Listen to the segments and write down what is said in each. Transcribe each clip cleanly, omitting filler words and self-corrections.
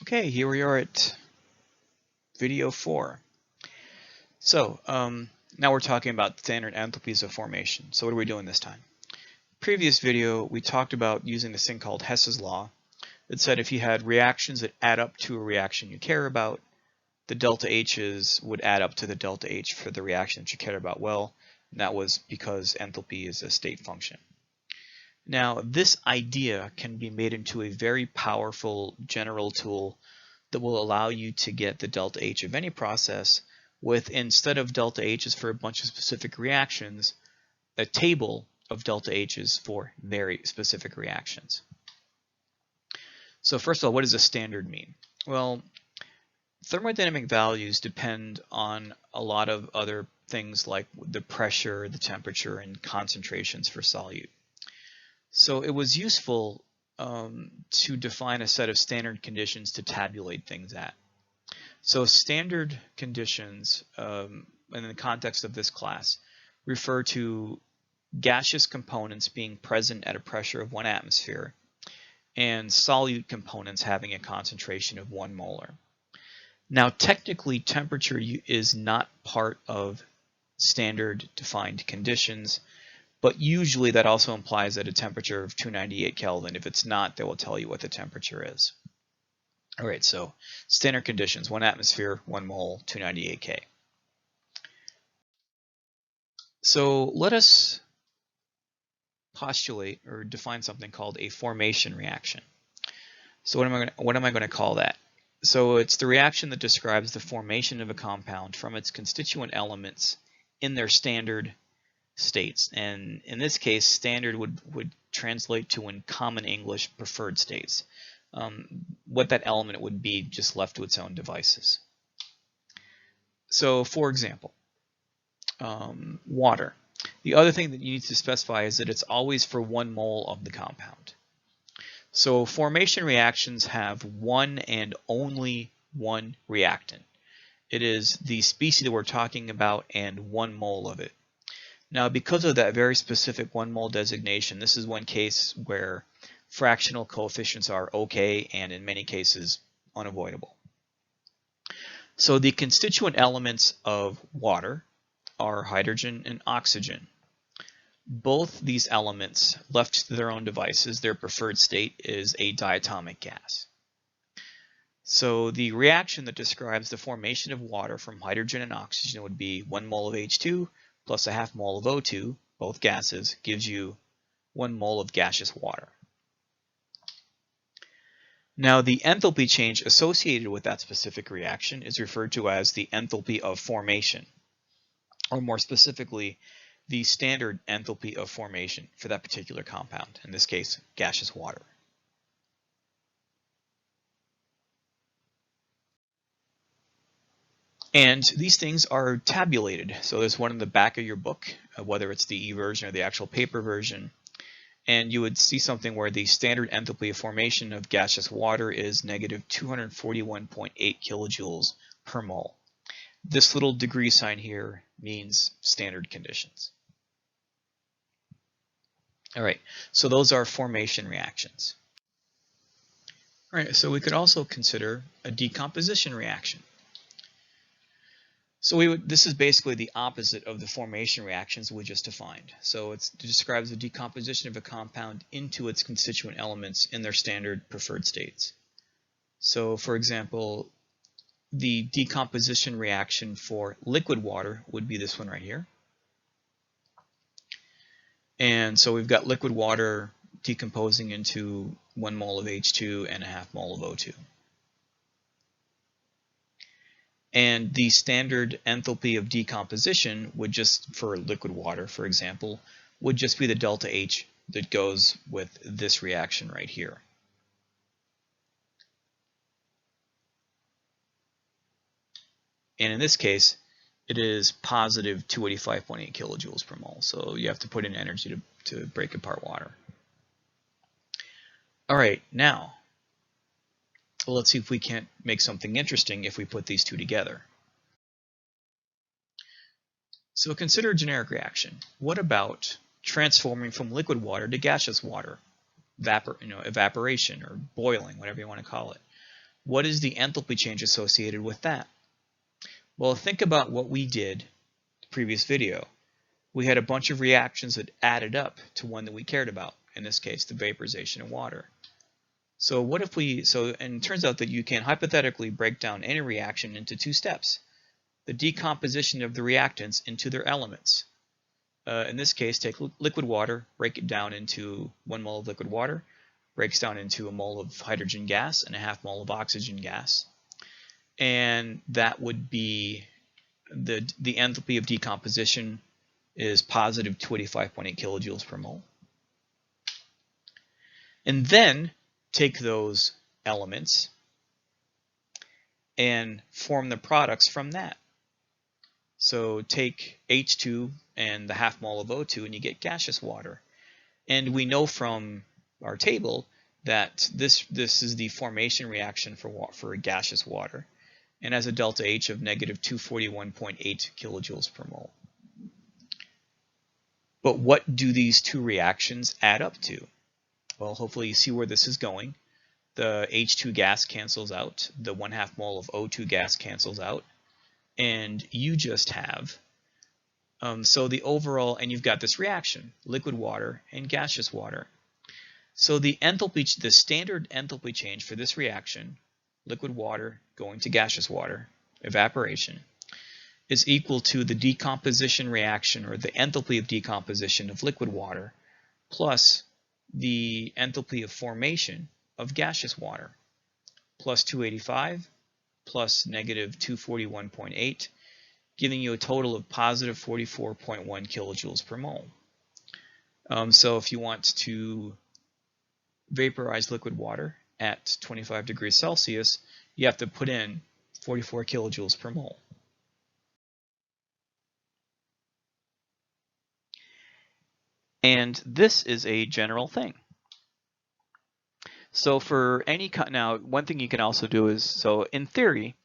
Okay, here we are at video 4. So now we're talking about standard enthalpies of formation. So what are we doing this time? Previous video, we talked about using this thing called Hess's law. It said if you had reactions that add up to a reaction you care about, the delta H's would add up to the delta H for the reaction that you care about. Well, and that was because enthalpy is a state function. Now, this idea can be made into a very powerful general tool that will allow you to get the delta H of any process with, instead of delta H's for a bunch of specific reactions, a table of delta H's for very specific reactions. So first of all, what does a standard mean? Well, thermodynamic values depend on a lot of other things like the pressure, the temperature, and concentrations for solute. So it was useful to define a set of standard conditions to tabulate things at. So standard conditions, in the context of this class, refer to gaseous components being present at a pressure of 1 atmosphere and solute components having a concentration of 1 molar. Now, technically, temperature is not part of standard defined conditions, but usually that also implies that a temperature of 298 Kelvin. If it's not, they will tell you what the temperature is. All right, so standard conditions: 1 atmosphere, 1 mole, 298 K. So let us postulate or define something called a formation reaction. So what am I going to call that? So it's the reaction that describes the formation of a compound from its constituent elements in their standard states. And in this case, standard would translate to, in common English, preferred states. What that element would be just left to its own devices. So for example, water. The other thing that you need to specify is that it's always for 1 mole of the compound. So formation reactions have one and only one reactant. It is the species that we're talking about and 1 mole of it. Now, because of that very specific 1 mole designation, this is one case where fractional coefficients are okay and in many cases unavoidable. So the constituent elements of water are hydrogen and oxygen. Both these elements, left to their own devices, their preferred state is a diatomic gas. So the reaction that describes the formation of water from hydrogen and oxygen would be 1 mole of H2 plus a half mole of O2, both gases, gives you 1 mole of gaseous water. Now, the enthalpy change associated with that specific reaction is referred to as the enthalpy of formation, or more specifically, the standard enthalpy of formation for that particular compound, in this case, gaseous water. And these things are tabulated. So there's one in the back of your book, whether it's the e-version or the actual paper version. And you would see something where the standard enthalpy of formation of gaseous water is negative 241.8 kilojoules per mole. This little degree sign here means standard conditions. All right, so those are formation reactions. All right, so we could also consider a decomposition reaction. So this is basically the opposite of the formation reactions we just defined. So it describes the decomposition of a compound into its constituent elements in their standard preferred states. So for example, the decomposition reaction for liquid water would be this one right here. And so we've got liquid water decomposing into 1 mole of H2 and a half mole of O2. And the standard enthalpy of decomposition would just, for liquid water, for example, would just be the delta H that goes with this reaction right here. And in this case, it is positive 285.8 kilojoules per mole. So you have to put in energy to break apart water. All right, now let's see if we can't make something interesting if we put these two together. So consider a generic reaction. What about transforming from liquid water to gaseous water? Evaporation or boiling, whatever you want to call it. what is the enthalpy change associated with that? Well, think about what we did in the previous video. We had a bunch of reactions that added up to one that we cared about, in this case, the vaporization of water. So what if and it turns out that you can hypothetically break down any reaction into two steps: the decomposition of the reactants into their elements. In this case, take liquid water, break it down into 1 mole of liquid water, breaks down into a mole of hydrogen gas and a half mole of oxygen gas. And that would be the enthalpy of decomposition is positive 285.8 kilojoules per mole. And then take those elements and form the products from that. So take H2 and the half mole of O2 and you get gaseous water. And we know from our table that this is the formation reaction for gaseous water, and has a delta H of negative 241.8 kilojoules per mole. But what do these two reactions add up to? Well, hopefully you see where this is going. The H2 gas cancels out, the 1/2 mole of O2 gas cancels out, and you just have, so the overall, and you've got this reaction, liquid water and gaseous water. So the enthalpy, the standard enthalpy change for this reaction, liquid water going to gaseous water, evaporation, is equal to the decomposition reaction, or the enthalpy of decomposition of liquid water, plus the enthalpy of formation of gaseous water, plus 285 plus negative 241.8, giving you a total of positive 44.1 kilojoules per mole. So if you want to vaporize liquid water at 25 degrees Celsius, you have to put in 44 kilojoules per mole. And this is a general thing. So for any, now one thing you can also do is, so in theory,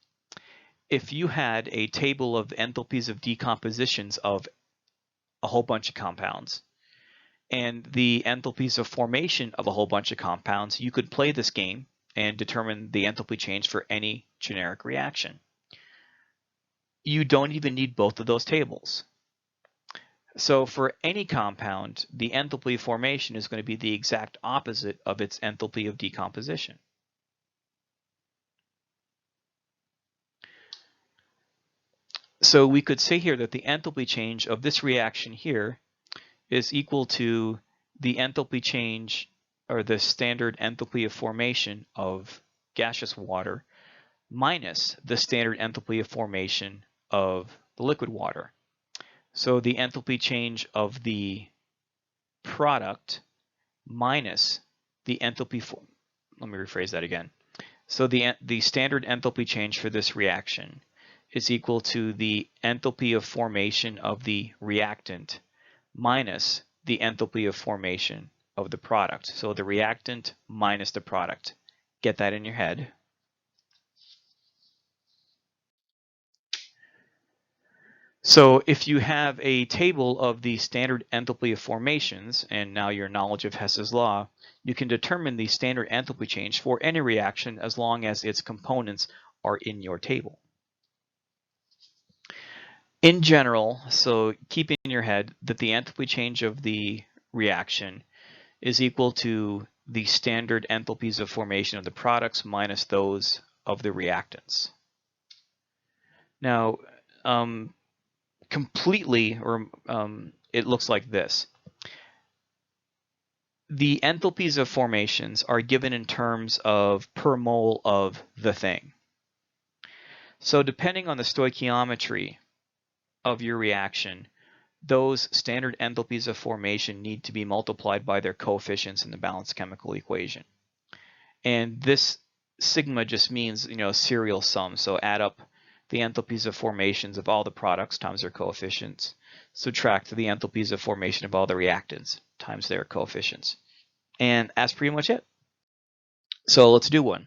if you had a table of enthalpies of decompositions of a whole bunch of compounds and the enthalpies of formation of a whole bunch of compounds, you could play this game and determine the enthalpy change for any generic reaction. You don't even need both of those tables. So for any compound, the enthalpy of formation is going to be the exact opposite of its enthalpy of decomposition. So we could say here that the enthalpy change of this reaction here is equal to the enthalpy change, or the standard enthalpy of formation of gaseous water minus the standard enthalpy of formation of the liquid water. So the enthalpy change of the product minus the enthalpy let me rephrase that again. So the standard enthalpy change for this reaction is equal to the enthalpy of formation of the reactant minus the enthalpy of formation of the product. So the reactant minus the product. Get that in your head. So if you have a table of the standard enthalpy of formations, and now your knowledge of Hess's law, you can determine the standard enthalpy change for any reaction as long as its components are in your table. In general, so keep in your head that the enthalpy change of the reaction is equal to the standard enthalpies of formation of the products minus those of the reactants. Now, it looks like this. The enthalpies of formations are given in terms of per mole of the thing. So depending on the stoichiometry of your reaction, those standard enthalpies of formation need to be multiplied by their coefficients in the balanced chemical equation. And this sigma just means, serial sum. So add up the enthalpies of formations of all the products times their coefficients. Subtract the enthalpies of formation of all the reactants times their coefficients. And that's pretty much it. So let's do one.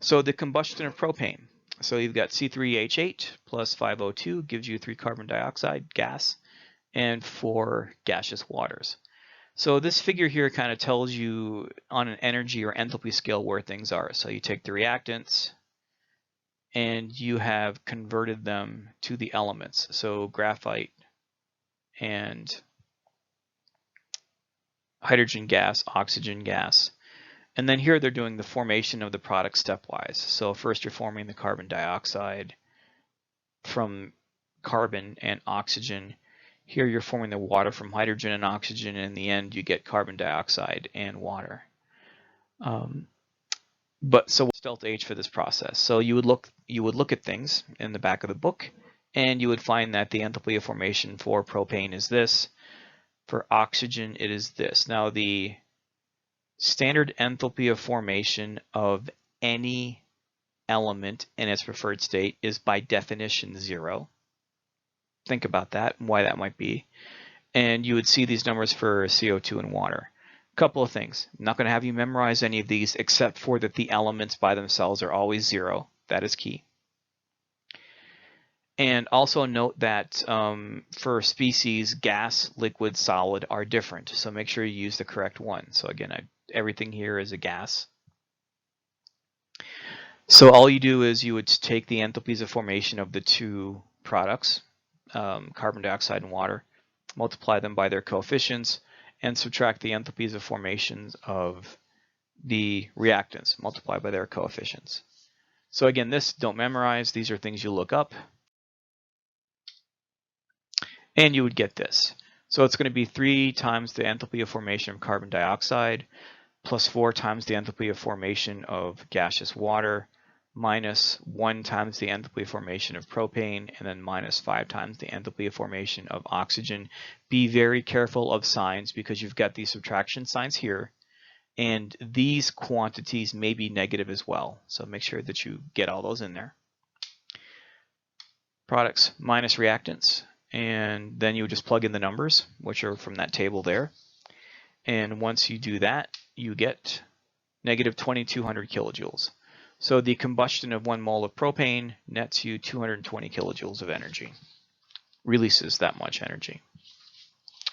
So the combustion of propane. So you've got C3H8 plus 5O2 gives you 3 carbon dioxide gas and 4 gaseous waters. So this figure here kind of tells you on an energy or enthalpy scale where things are. So you take the reactants and you have converted them to the elements. So graphite and hydrogen gas, oxygen gas. And then here they're doing the formation of the product stepwise. So first you're forming the carbon dioxide from carbon and oxygen. Here you're forming the water from hydrogen and oxygen, and in the end you get carbon dioxide and water. So what's delta H for this process? So you would look at things in the back of the book, and you would find that the enthalpy of formation for propane is this. For oxygen, it is this. Now the standard enthalpy of formation of any element in its preferred state is by definition 0. Think about that and why that might be. And you would see these numbers for CO2 and water. A couple of things. I'm not going to have you memorize any of these except for that the elements by themselves are always 0. That is key. And also note that for species, gas, liquid, solid are different. So make sure you use the correct one. So again, everything here is a gas. So all you do is you would take the enthalpies of formation of the two products, carbon dioxide and water, multiply them by their coefficients, and subtract the enthalpies of formations of the reactants, multiplied by their coefficients. So again, this don't memorize. These are things you look up. And you would get this. So it's going to be 3 times the enthalpy of formation of carbon dioxide, plus 4 times the enthalpy of formation of gaseous water, minus 1 times the enthalpy of formation of propane, and then minus 5 times the enthalpy of formation of oxygen. Be very careful of signs because you've got these subtraction signs here, and these quantities may be negative as well. So make sure that you get all those in there. Products minus reactants. And then you would just plug in the numbers, which are from that table there. And once you do that, you get negative 2200 kilojoules. So the combustion of 1 mole of propane nets you 220 kilojoules of energy, releases that much energy.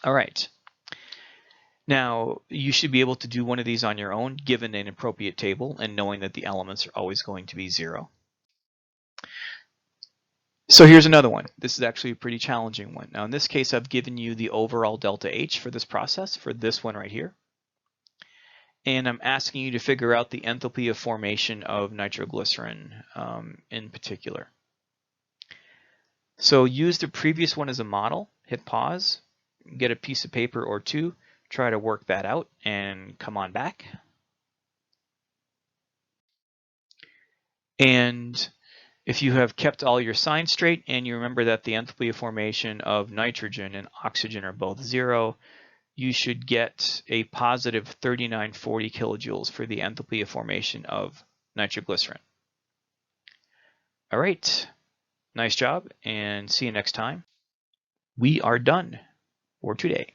All right. Now, you should be able to do one of these on your own, given an appropriate table and knowing that the elements are always going to be 0. So here's another one. This is actually a pretty challenging one. Now in this case, I've given you the overall delta H for this process, for this one right here. And I'm asking you to figure out the enthalpy of formation of nitroglycerin in particular. So use the previous one as a model, hit pause, get a piece of paper or two, try to work that out, and come on back. And if you have kept all your signs straight and you remember that the enthalpy of formation of nitrogen and oxygen are both 0, you should get a positive 3940 kilojoules for the enthalpy of formation of nitroglycerin. All right, nice job, and see you next time. We are done for today.